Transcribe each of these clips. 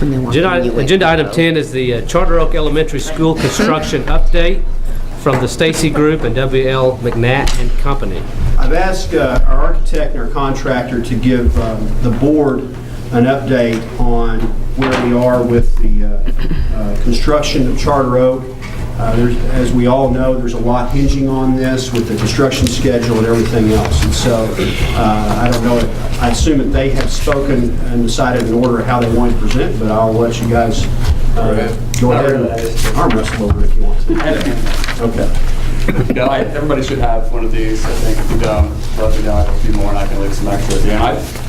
And then we'll continue with Agenda item the 10 is the Charter Oak Elementary School construction update from the Stacy Group and W.L. McNatt and Company. I've asked our architect and our contractor to give the board an update on where we are with the construction of Charter Oak. As we all know, there's a lot hinging on this with the construction schedule and everything else. And so I don't know, I assume that they have spoken and decided in order how they want to present, but I'll let you guys go ahead and arm wrestle over it if you want to. Okay. No, everybody should have one of these. I think if you don't, let me know. I have a few more and I can leave some extra at the end.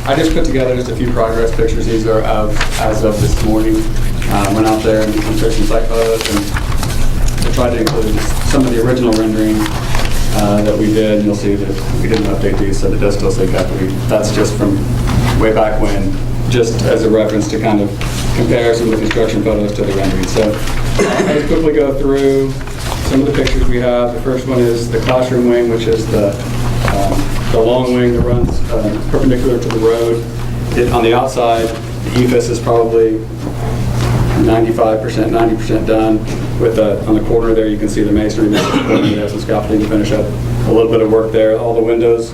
I just put together just a few progress pictures. These are as of this morning. Went out there and took some site photos and I tried to include just some of the original rendering that we did. You'll see that we didn't update these, so it does still say Guthrie. That's just from way back when, just as a reference to kind of compare some of the construction photos to the rendering. So I'll just quickly go through some of the pictures we have. The first one is the classroom wing, which is the long wing that runs perpendicular to the road. On the outside, the EFS is probably 95%, 90% done. On the corner there, you can see the masonry. There's some scaffolding to finish up. A little bit of work there. All the windows,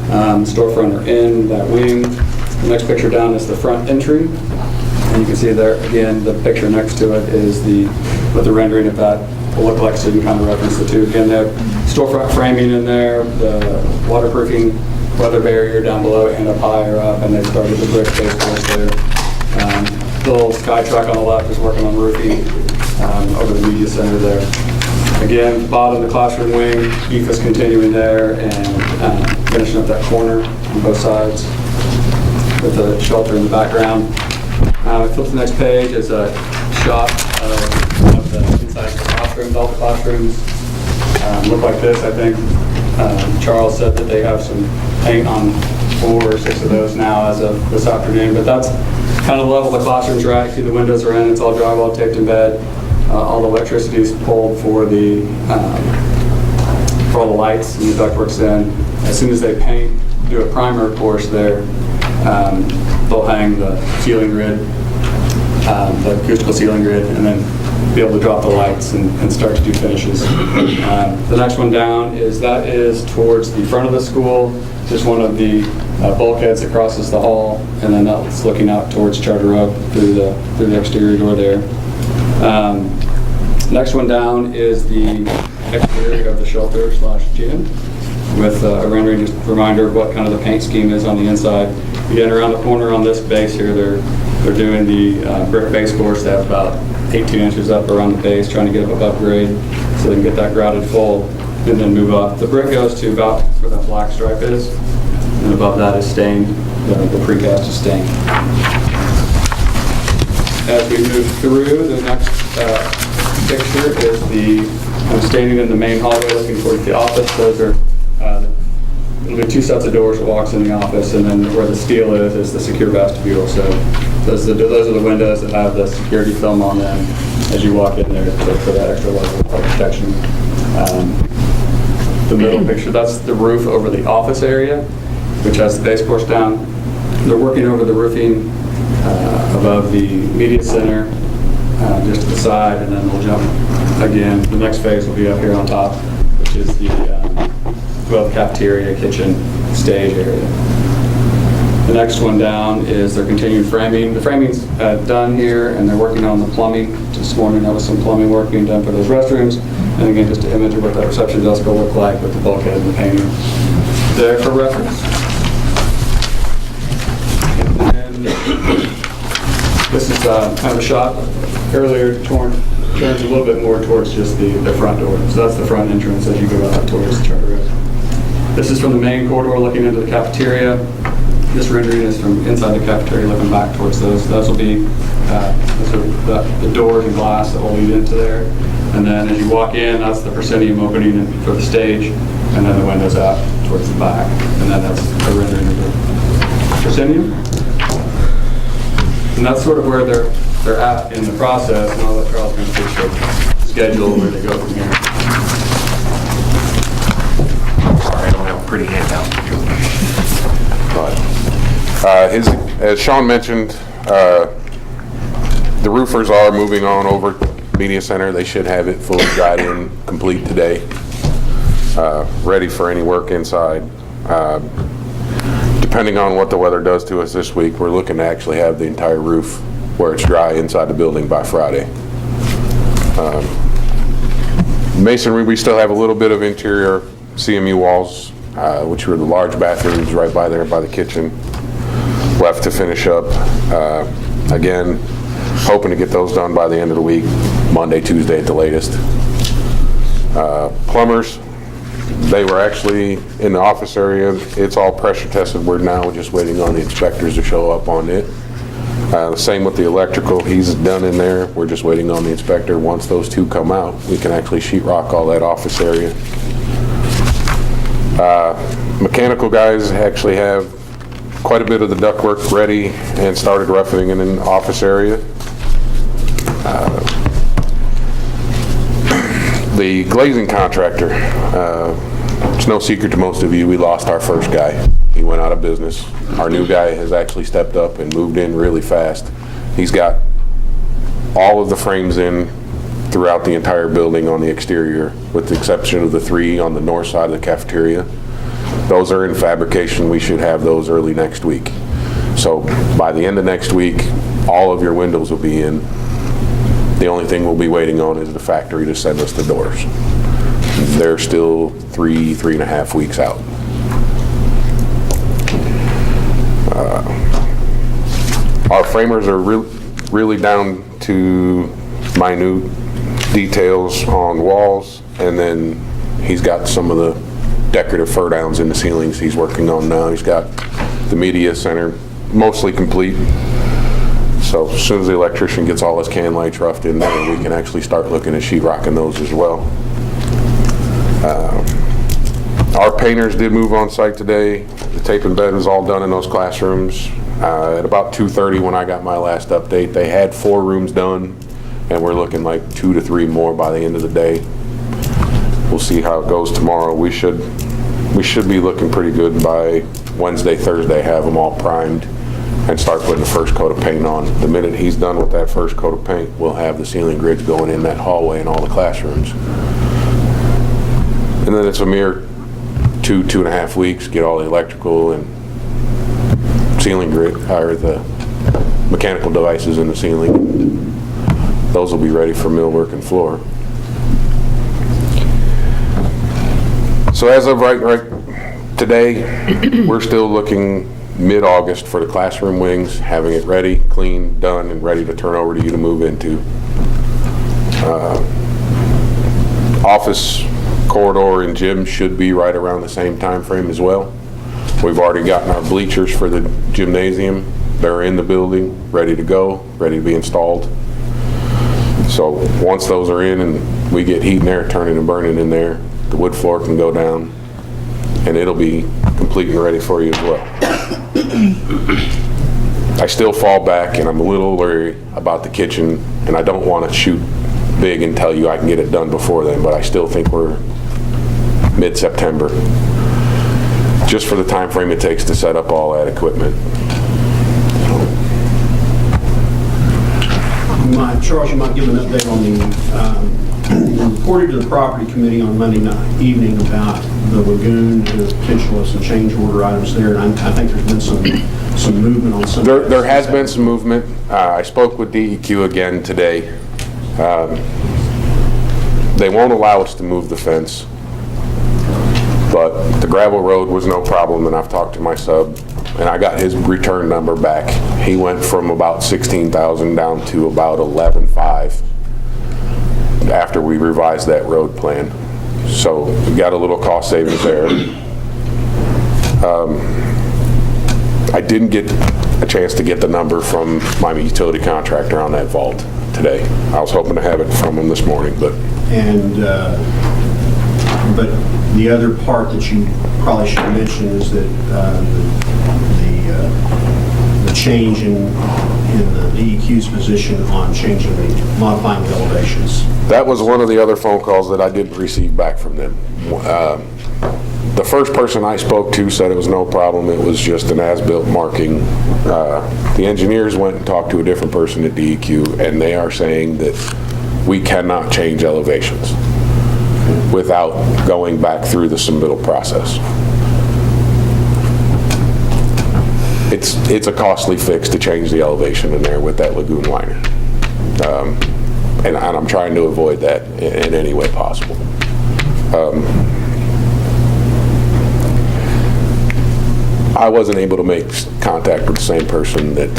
storefront are in that wing. The next picture down is the front entry. And you can see there, again, the picture next to it is what the rendering of that will look like, so you can kind of reference the two. Again, they have storefront framing in there, the waterproofing weather barrier down below and up higher up, and they started the brick base course there. The little sky truck on the left is working on roofing over the media center there. Again, bottom of the classroom wing, EFS continuing there and finishing up that corner on both sides with the shelter in the background. Flip to the next page is a shot of the inside of the classrooms. All the classrooms look like this, I think. Charles said that they have some paint on 4 or 6 of those now as of this afternoon, but that's kind of the level the classrooms are at. See, the windows are in, it's all drywall taped in bed. All the electricity is pulled for all the lights and the ductwork's in. As soon as they paint, do a primer course there, they'll hang the ceiling grid, the acoustical ceiling grid, and then be able to drop the lights and start to do finishes. The next one down is towards the front of the school, just one of the bulkheads that crosses the hall, and then that's looking out towards Charter Oak through the exterior door there. Next one down is the exterior of the shelter/gym with a rendering, just a reminder of what kind of the paint scheme is on the inside. Again, around the corner on this base here, they're doing the brick base course. They have about 18 inches up around the base, trying to get up above grade so they can get that grouted full and then move up. The brick goes to about where that black stripe is, and above that is stained. The precast is stained. As we move through, the next picture is I'm standing in the main hallway looking towards the office. Those are it'll be 2 sets of doors that walks in the office, and then where the steel is the secure vestibule. So those are the windows that have the security film on them as you walk in there for that extra level of protection. The middle picture, that's the roof over the office area, which has the base course down. They're working over the roofing above the media center, just to the side, and then we'll jump again. The next phase will be up here on top, which is the cafeteria, kitchen, stage area. The next one down is their continued framing. The framing's done here, and they're working on the plumbing. This morning there was some plumbing work being done for those restrooms, and again, just an image of what that reception desk will look like with the bulkhead and the painting there for reference. And this is kind of a shot earlier, turns a little bit more towards just the front door. So that's the front entrance as you go out towards the Charter Oak. This is from the main corridor looking into the cafeteria. This rendering is from inside the cafeteria looking back towards those. Those will be the doors and glass that will lead into there. And then as you walk in, that's the proscenium opening for the stage, and then the windows out towards the back. And then that's a rendering of the proscenium. And that's sort of where they're at in the process, and I'll let Charles kind of fix the schedule where they go from here. Sorry, I don't have a pretty handout. As Sean mentioned, The roofers are moving on over Media Center. They should have it fully dried in, complete today. Ready for any work inside. Depending on what the weather does to us this week, we're looking to actually have the entire roof where it's dry inside the building by Friday. Masonry, we still have a little bit of interior CMU walls, which were the large bathrooms right by there by the kitchen, left to finish up. Again, hoping to get those done by the end of the week, Monday, Tuesday at the latest. Plumbers, they were actually in the office area. It's all pressure tested. We're now just waiting on the inspectors to show up on it. The same with the electrical. He's done in there. We're just waiting on the inspector. Once those two come out, we can actually sheetrock all that office area. Mechanical guys actually have quite a bit of the ductwork ready and started roughing in the office area. The glazing contractor, it's no secret to most of you, we lost our first guy. He went out of business. Our new guy has actually stepped up and moved in really fast. He's got all of the frames in throughout the entire building on the exterior, with the exception of the 3 on the north side of the cafeteria. Those are in fabrication. We should have those early next week. So by the end of next week, all of your windows will be in. The only thing we'll be waiting on is the factory to send us the doors. They're still 3.5 weeks out. Our framers are really down to minute details on walls, and then he's got some of the decorative fur downs in the ceilings he's working on now. He's got the media center mostly complete. So as soon as the electrician gets all his can lights roughed in there, we can actually start looking at sheetrocking those as well. Our painters did move on site today. The tape and bed was all done in those classrooms. At about 2:30 when I got my last update, they had 4 rooms done, and we're looking like 2 to 3 more by the end of the day. We'll see how it goes tomorrow. We should be looking pretty good by Wednesday, Thursday, have them all primed and start putting the first coat of paint on. The minute he's done with that first coat of paint, we'll have the ceiling grids going in that hallway and all the classrooms. And then it's a mere 2.5 weeks, get all the electrical and ceiling grid, or the mechanical devices in the ceiling. Those will be ready for millwork and floor. So as of right today, we're still looking mid-August for the classroom wings, having it ready, clean, done, and ready to turn over to you to move into. Office, corridor, and gym should be right around the same time frame as well. We've already gotten our bleachers for the gymnasium. They're in the building, ready to go, ready to be installed. So once those are in and we get heat and air turning and burning in there, the wood floor can go down and it'll be complete and ready for you as well. I still fall back and I'm a little worried about the kitchen, and I don't want to shoot big and tell you I can get it done before then, but I still think we're mid-September, just for the time frame it takes to set up all that equipment. Charles, you might give an update on the reported to the property committee on Monday night evening about the lagoon and the potential of some change order items there, and I think there's been some movement on some. There has been some movement. I spoke with DEQ again today. They won't allow us to move the fence, but the gravel road was no problem, and I've talked to my sub, and I got his return number back. He went from about 16,000 down to about 11,500 after we revised that road plan. So we got a little cost savings there. I didn't get a chance to get the number from my utility contractor on that vault today. I was hoping to have it from him this morning, but. But the other part that you probably should mention is that the change in the DEQ's position on modifying the elevations. That was one of the other phone calls that I didn't receive back from them. The first person I spoke to said it was no problem, it was just an as-built marking. The engineers went and talked to a different person at DEQ, and they are saying that we cannot change elevations without going back through the submittal process. It's a costly fix to change the elevation in there with that lagoon liner. And I'm trying to avoid that in any way possible. I wasn't able to make contact with the same person that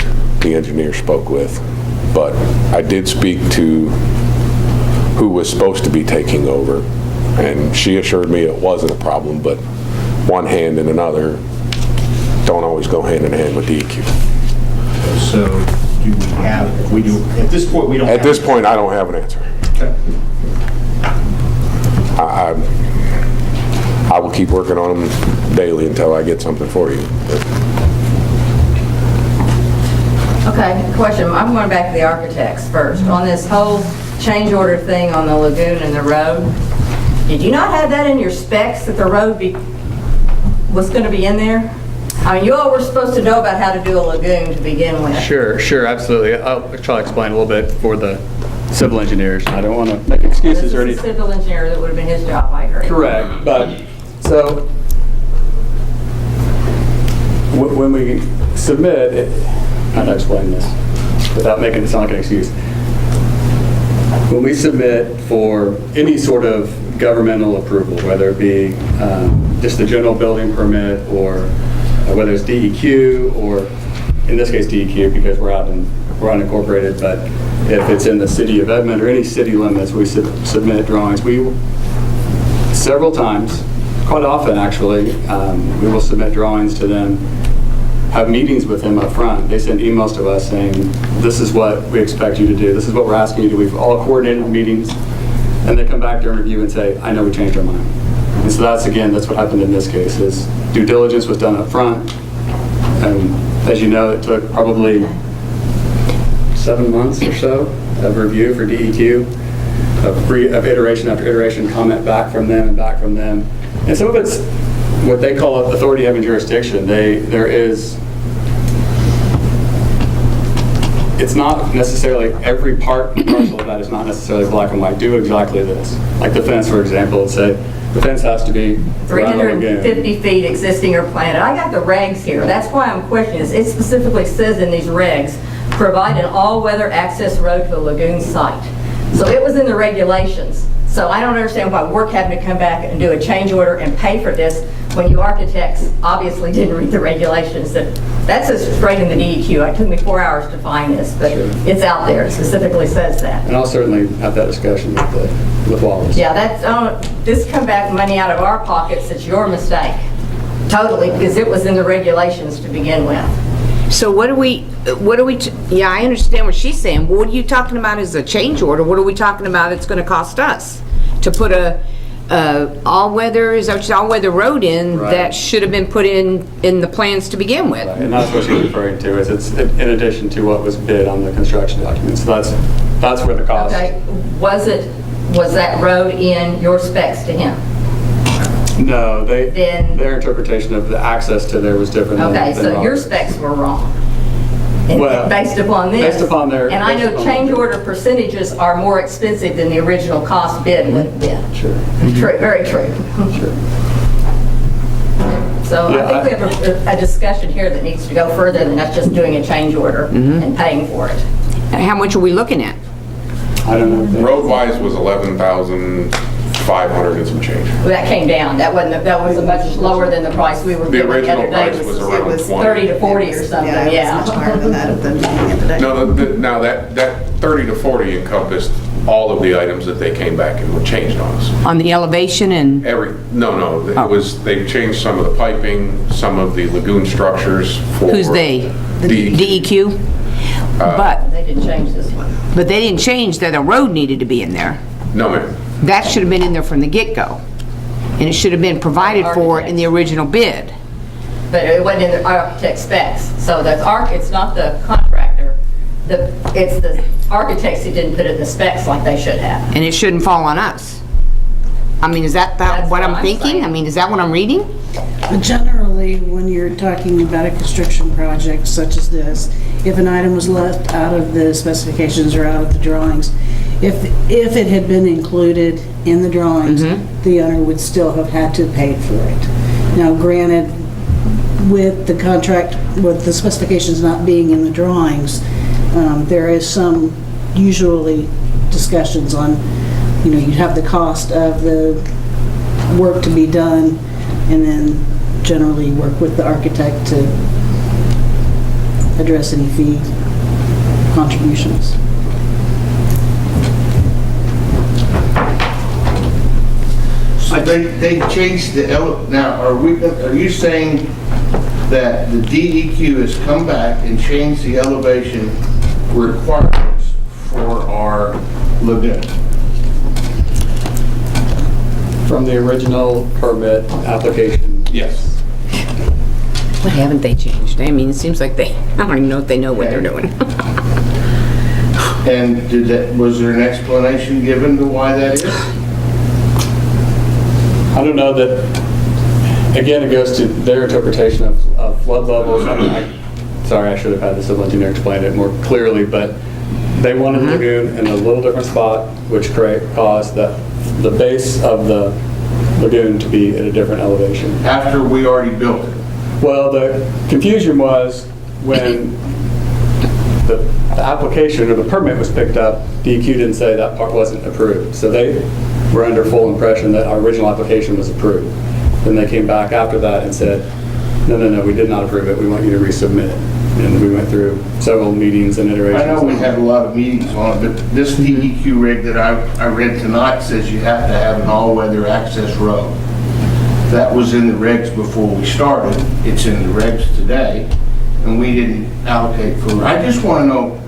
the engineer spoke with, but I did speak to who was supposed to be taking over, and she assured me it wasn't a problem, but one hand and another don't always go hand in hand with DEQ. So do we have, if we do, at this point, we don't have. At this point, I don't have an answer. Okay. I will keep working on them daily until I get something for you. Okay, question. I'm going back to the architects first. On this whole change order thing on the lagoon and the road, did you not have that in your specs that the road was going to be in there? I mean, you all were supposed to know about how to do a lagoon to begin with. Sure, absolutely. I'll try to explain a little bit for the civil engineers. I don't want to make excuses or This is a anything. civil engineer, that would have been his job, I agree. Correct, but, so, when we submit, how do I explain this without making it sound like an excuse? When we submit for any sort of governmental approval, whether it be just the general building permit, or whether it's DEQ, or in this case DEQ because we're unincorporated, but if it's in the city of Edmond or any city limits, we submit drawings. We several times, quite often actually, we will submit drawings to them, have meetings with them up front. They send emails to us saying, this is what we expect you to do. This is what we're asking you to do. We've all coordinated meetings, and they come back during review and say, I know we changed our mind. And so that's what happened in this case, is due diligence was done up front. And as you know, it took probably 7 months or so of review for DEQ, of iteration after iteration, comment back from them and back from them. And some of it's what they call authority having jurisdiction. It's not necessarily, every part and parcel of that is not necessarily black and white. Do exactly this. Like the fence, for example, would say, the fence has to be around the lagoon. 350 feet existing or planted. I got the regs here. That's why I'm questioning this. It specifically says in these regs, provide an all-weather access road to the lagoon site. So it was in the regulations. So I don't understand why we're having to come back and do a change order and pay for this when you architects obviously didn't read the regulations. That says straight in the DEQ. It took me 4 hours to find this, but it's out there. It specifically says that. And I'll certainly have that discussion with Wallace. Yeah, this come back money out of our pockets. It's your mistake. Totally, because it was in the regulations to begin with. So what are we, yeah, I understand what she's saying. What are you talking about as a change order? What are we talking about it's going to cost us? To put a all-weather road in Right. that should have been put in the plans to begin with. And that's what she's referring to, is it's in addition to what was bid on the construction documents. So that's where the cost. Okay, was that road in your specs to him? No, Then- their interpretation of the access to there was different than Okay, so your Robert's. specs were wrong. And Well, based upon this. based upon their- And I based know upon change their- order percentages are more expensive than the original cost bid would have been. Sure. True, very true. Sure. So Yeah, I think we have a discussion here that needs to go further than us just doing a change order and paying for it. And how much are we looking at? I don't know. Road-wise was 11,500 and some change. Well, that came down. That was much lower than the price we were The given the original other day. price It was was around 20. 30 to 40 or something, Yeah, yeah. it was much higher than that at the beginning of the day. No, now that 30 to 40 encompassed all of the items that they came back and changed on us. On the elevation and, No, it was, they changed some of the piping, some of the lagoon structures for. who's they? DEQ? But They didn't change this one. they didn't change that a road needed to be in there. No, ma'am. That should have been in there from the get-go. And it should have been provided for in the original bid. But it wasn't in the architect specs. So it's not the contractor. It's the architects who didn't put it in the specs like they should have. And it shouldn't fall on us. I mean, is that That's what what I'm I'm thinking? saying. I mean, is that what I'm reading? But generally, when you're talking about a construction project such as this, if an item was left out of the specifications or out of the drawings, if it had been included in the drawings, the owner would still have had to pay for it. Now, granted, with the contract, with the specifications not being in the drawings, there is some usually discussions on, you'd have the cost of the work to be done, and then generally work with the architect to address any fee contributions. So they changed the now, are you saying that the DEQ has come back and changed the elevation requirements for our lagoon? From the original permit application, yes. What haven't they changed? I mean, it seems like I don't even know if they know what they're doing. And was there an explanation given to why that is? I don't know that, again, it goes to their interpretation of flood levels. Sorry, I should have had the civil engineer explain it more clearly, but they wanted the lagoon in a little different spot, which caused the base of the lagoon to be at a different elevation. After we already built it? Well, the confusion was when the application or the permit was picked up, DEQ didn't say that part wasn't approved. So they were under full impression that our original application was approved. Then they came back after that and said, no, we did not approve it. We want you to resubmit it. And we went through several meetings and iterations. I know we had a lot of meetings on it, but this DEQ rig that I read tonight says you have to have an all-weather access road. That was in the regs before we started. It's in the regs today, and we didn't allocate for it. I just want to know,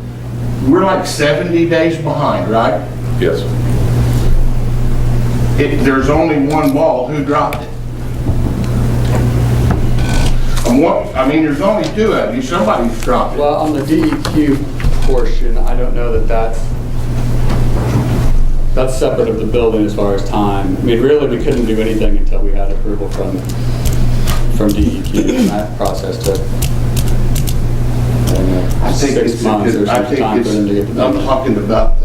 we're like 70 days behind, right? Yes. There's only one ball. Who dropped it? I mean, there's only two of you. Somebody's dropped it. Well, on the DEQ portion, I don't know that that's separate of the building as far as time. I mean, really, we couldn't do anything until we had approval from DEQ, and that process took, I think 6 months or I some think time for them to get the I'm building. talking about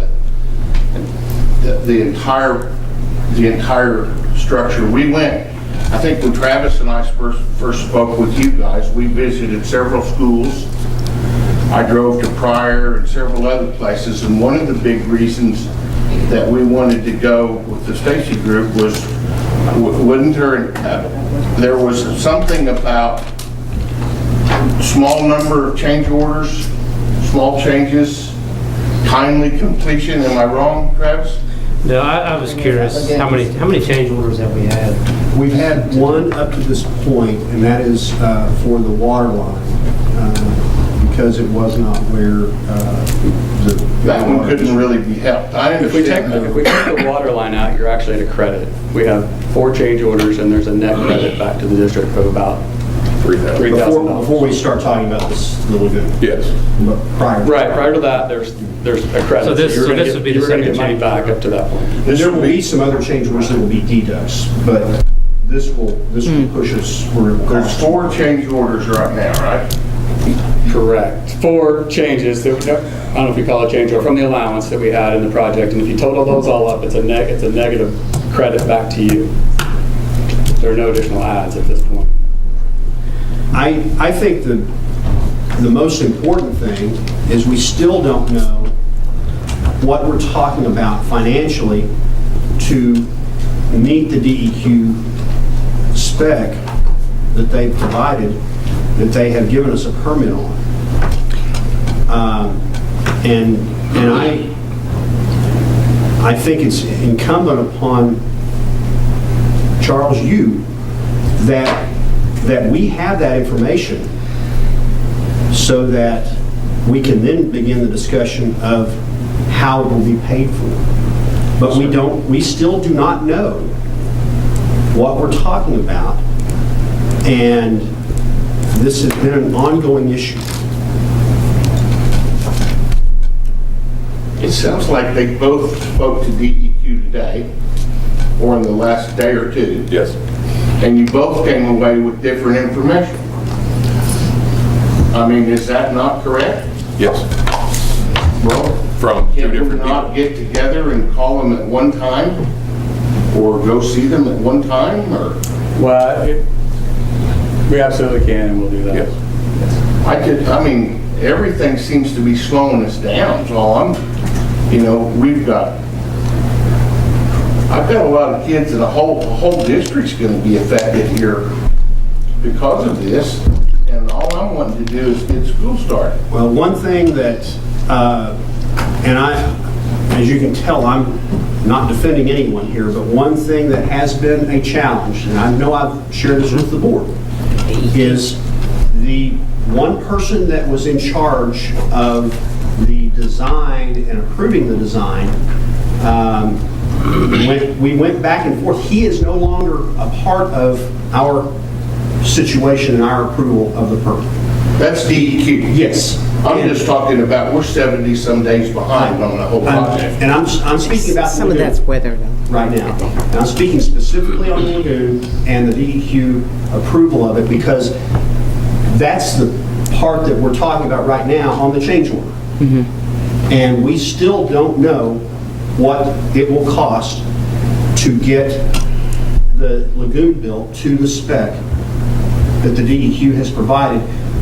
the entire structure. We went, I think when Travis and I first spoke with you guys, we visited several schools. I drove to Pryor and several other places, and one of the big reasons that we wanted to go with the Stacy group was, there was something about small number of change orders, small changes, timely completion. Am I wrong, Travis? No, I was curious, how many change orders have we had? We've had one up to this point, and that is for the water line, because it was not where That one couldn't really be helped. I If we take understand. the water line out, you're actually at a credit. We have 4 change orders, and there's a net credit back to the district of about $3,000. Before we start talking about the lagoon. Yes. But Prior to that, there's a credit. So this would be the you're gonna second get money change. back up to that point. There will be some other change orders that will be deducts, but this will push us where it There's goes. 4 change orders right now, right? Correct. 4 changes that, I don't know if you call it change order, from the allowance that we had in the project, and if you total those all up, it's a negative credit back to you. There are no additional adds at this point. I think the most important thing is we still don't know what we're talking about financially to meet the DEQ spec that they provided, that they have given us a permit on. And I think it's incumbent upon Charles, you, that we have that information so that we can then begin the discussion of how it will be paid for. But we still do not know what we're talking about, and this has been an ongoing issue. It sounds like they both spoke to DEQ today. or in the last day or two, Yes. and you both came away with different information. I mean, is that not correct? Yes. Well, From two can we different not people. get together and call them at one time? Or go see them at one time, or? Well, we absolutely can, and we'll do that. Yes. I mean, everything seems to be slowing us down, so I've got a lot of kids, and the whole district's gonna be affected here because of this, and all I'm wanting to do is get school started. Well, one thing that, as you can tell, I'm not defending anyone here, but one thing that has been a challenge, and I know I've shared this with the board, is the one person that was in charge of the design and approving the design, we went back and forth. He is no longer a part of our situation and our approval of the permit. That's DEQ. Yes. I'm just talking about, we're 70-some days behind on the whole project. And I'm speaking about the Some of lagoon that's weather though. right now. And I'm speaking specifically on the lagoon and the DEQ approval of it, because that's the part that we're talking about right now on the change order. And we still don't know what it will cost to get the lagoon built to the spec that the DEQ has provided,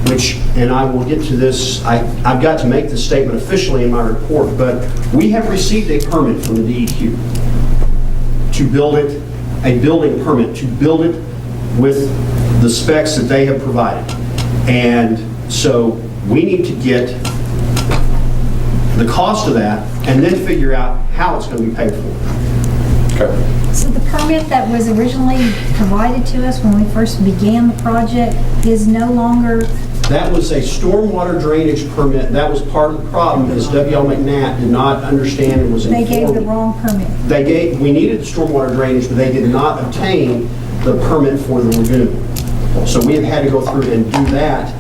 which, and I will get to this, I've got to make this statement officially in my report, but we have received a permit from the DEQ to build it, a building permit, to build it with the specs that they have provided. And so we need to get the cost of that and then figure out how it's going to be paid for. Okay. So the permit that was originally provided to us when we first began the project is no longer, That was a stormwater drainage permit. That was part of the problem, is W.L. McNatt did not understand and was they informed. gave the wrong permit. We needed stormwater drainage, but they did not obtain the permit for the lagoon. So we have had to go through and do that.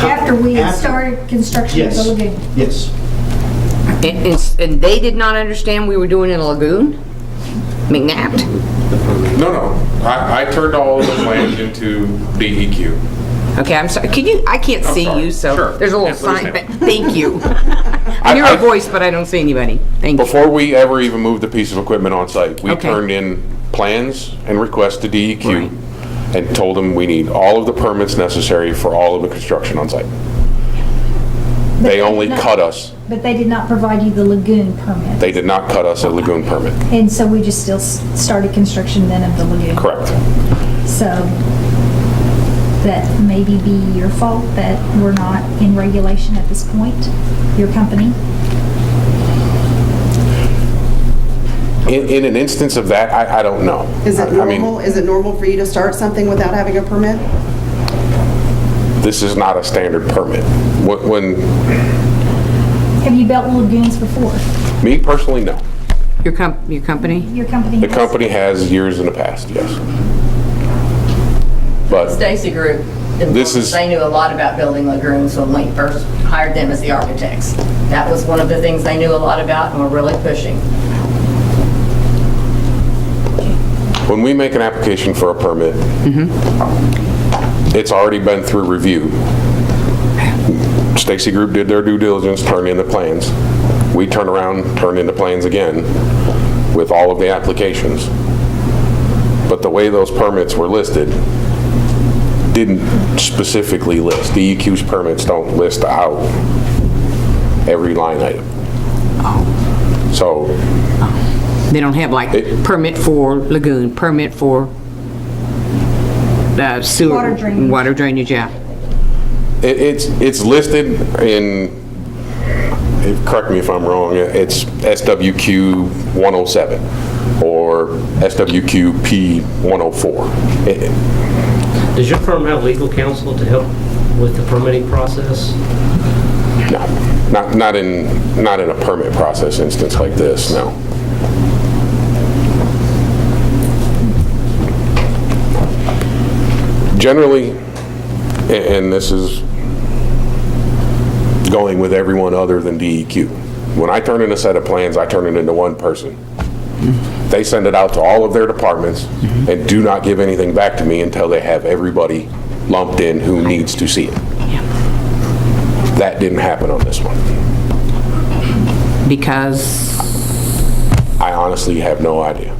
After we had After- started construction of Yes. the lagoon. Yes. And they did not understand we were doing it in a lagoon? McNabb? No. I turned all of the plans into DEQ. Okay, I'm sorry. I can't see sorry. you, so Sure. there's a little Yes, let me sign. stand. Thank you. I hear a voice, but I don't see anybody. Thank you. Before we ever even moved the piece of equipment on site, we Okay. turned in plans and requests to DEQ and told them we need all of the permits necessary for all of the construction on site. They only cut us. But they did not provide you the lagoon permit. They did not cut us a lagoon permit. And so we just still started construction then of the lagoon. Correct. So that maybe be your fault that we're not in regulation at this point, your company. In an instance of that, I don't know. Is it I mean, normal? Is it normal for you to start something without having a permit? this is not a standard permit. Have you built lagoons before? Me personally, no. Your company? Your company The has? company has years in the past, yes. But Stacy Group, This is- they knew a lot about building lagoons when we first hired them as the architects. That was one of the things they knew a lot about and were really pushing. when we make an application for a permit, it's already been through review. Stacy Group did their due diligence, turned in the plans. We turn around, turn in the plans again with all of the applications. But the way those permits were listed didn't specifically list. DEQ's permits don't list out every line item. So They don't have like permit for lagoon, permit for sewer. Water drainage. Water drainage, yeah. it's listed in, correct me if I'm wrong, it's SWQ 107 or SWQ P 104. Does your firm have legal counsel to help with the permitting process? No, not in a permit process instance like this, no. Generally, and this is going with everyone other than DEQ, when I turn in a set of plans, I turn it into one person. They send it out to all of their departments and do not give anything back to me until they have everybody lumped in who needs to see it. That didn't happen on this one. Because, I honestly have no idea.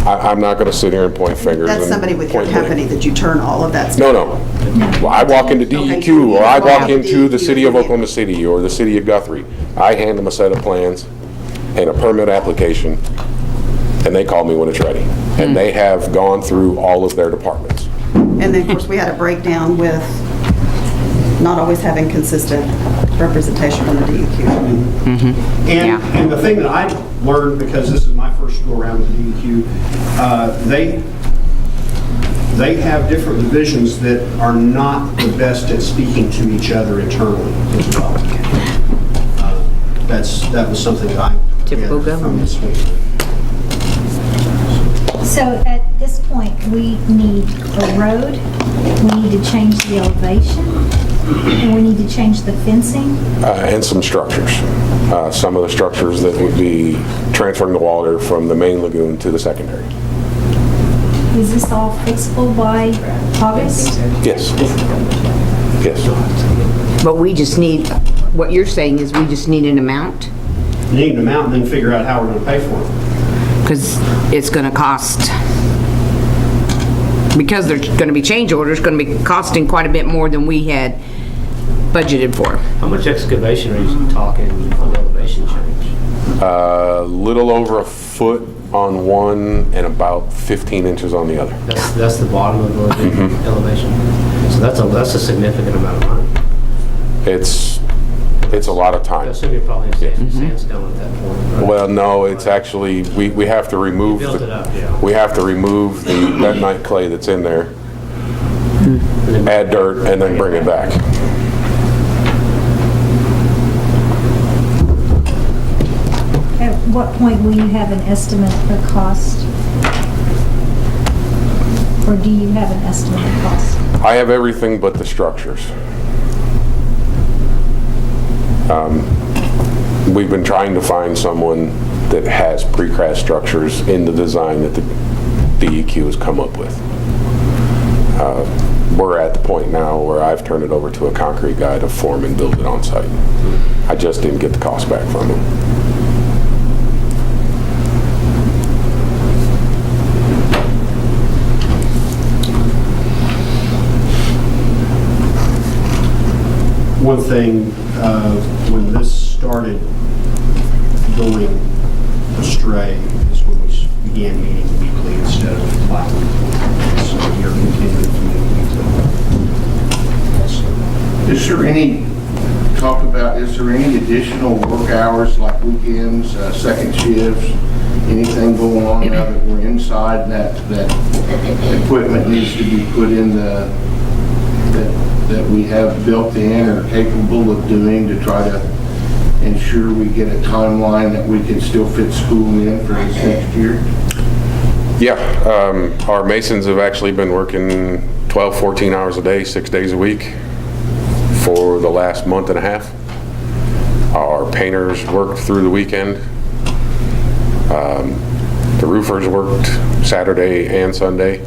I'm not going to sit here and point fingers. That's and somebody with your point company blame. that you turn all of that No, stuff? no. Well, I walk into DEQ, or I walk into the city of Oklahoma City, or the city of Guthrie. I hand them a set of plans and a permit application, and they call me when it's ready. And they have gone through all of their departments. And then, of course, we had a breakdown with not always having consistent representation from the DEQ. And the thing that I learned, because this is my first go around with the DEQ, they have different divisions that are not the best at speaking to each other internally as well. That was something that I Typical get from government. this week. So at this point, we need a road, we need to change the elevation, and we need to change the fencing. And some structures. Some of the structures that would be transferring the water from the main lagoon to the secondary. Is this all fixable by August? Yes. Yes. but we just need, what you're saying is we just need an amount? You need an amount and then figure out how we're going to pay for it. Because it's going to cost, because there's going to be change orders, going to be costing quite a bit more than we had budgeted for. How much excavation are you talking on the elevation change? Little over a foot on one and about 15 inches on the other. That's the bottom of the elevation. So that's a significant amount of money. It's a lot of I time. assume you're probably in sandstone at that point, right? Well, no, it's actually, we have to remove, Built it up, yeah. we have to remove the bentonite clay that's in there, add dirt, and then bring it back. At what point will you have an estimate of cost? Or do you have an estimate of cost? I have everything but the structures. We've been trying to find someone that has precast structures in the design that the DEQ has come up with. We're at the point now where I've turned it over to a concrete guy to form and build it on site. I just didn't get the cost back from him. One thing, when this started going astray is when we began meeting weekly instead of bi-weekly. So we are continuing to meet weekly. Is there any additional work hours like weekends, second shifts, anything going on now that we're inside and that equipment needs to be put in that we have built in or capable of doing to try to ensure we get a timeline that we can still fit school in for this next year? Yeah, our masons have actually been working 12, 14 hours a day, 6 days a week for the last month and a half. Our painters worked through the weekend. The roofers worked Saturday and Sunday.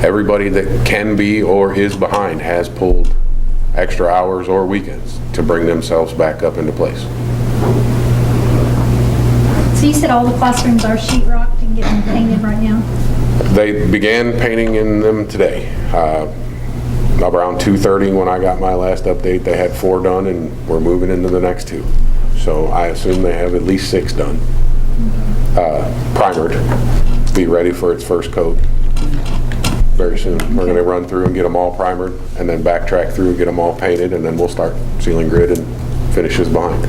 Everybody that can be or is behind has pulled extra hours or weekends to bring themselves back up into place. So you said all the classrooms are sheetrocked and getting painted right now? They began painting in them today. Around 2:30 when I got my last update, they had 4 done and we're moving into the next 2. So I assume they have at least 6 done. Primered, be ready for its first coat very soon. We're going to run through and get them all primered and then backtrack through and get them all painted, and then we'll start sealing grid and finishes behind.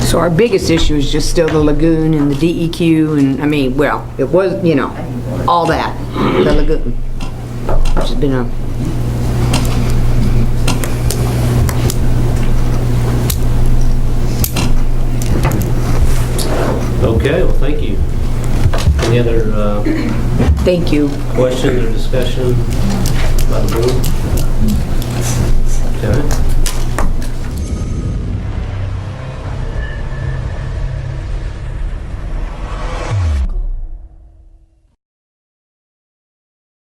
So our biggest issue is just still the lagoon and the DEQ and, I mean, well, it was, you know, all that, the lagoon. Which has been a... Okay, well, thank you. Any other Thank you. questions or discussion by the board? Okay.